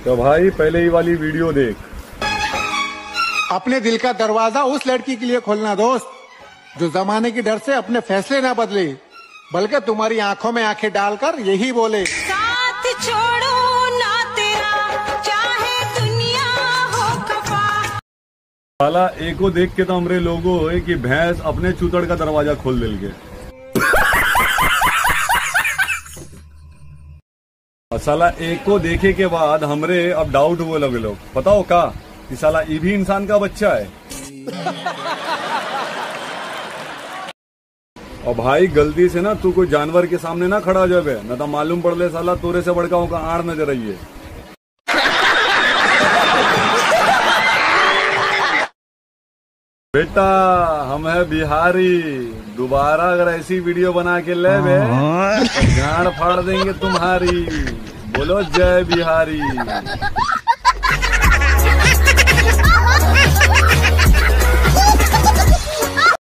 तो भाई पहले ही वाली वीडियो देख। अपने दिल का दरवाजा उस लड़की के लिए खोलना दोस्त, जो जमाने की डर से अपने फैसले ना बदले, बल्कि तुम्हारी आंखों में आंखें डालकर यही बोले, साथ छोड़ो ना तेरा चाहे दुनिया हो खफा। साला एको देख के तो हमरे लोगो है कि भैंस अपने चूतड़ का दरवाजा खोल दिल के। साला एको देखे के बाद हमरे अब डाउट हुए लगे लोग, बताओ का कि साला ये भी इंसान का बच्चा है। और भाई गलती से ना तू कोई जानवर के सामने ना खड़ा जावे, न तो मालूम पड़ ले साला तोरे से बड़का होगा आड़ नजर आई है। बेटा हम है बिहारी, दोबारा अगर ऐसी वीडियो बना के ले तो गाड़ फाड़ देंगे तुम्हारी। बोलो जय बिहारी।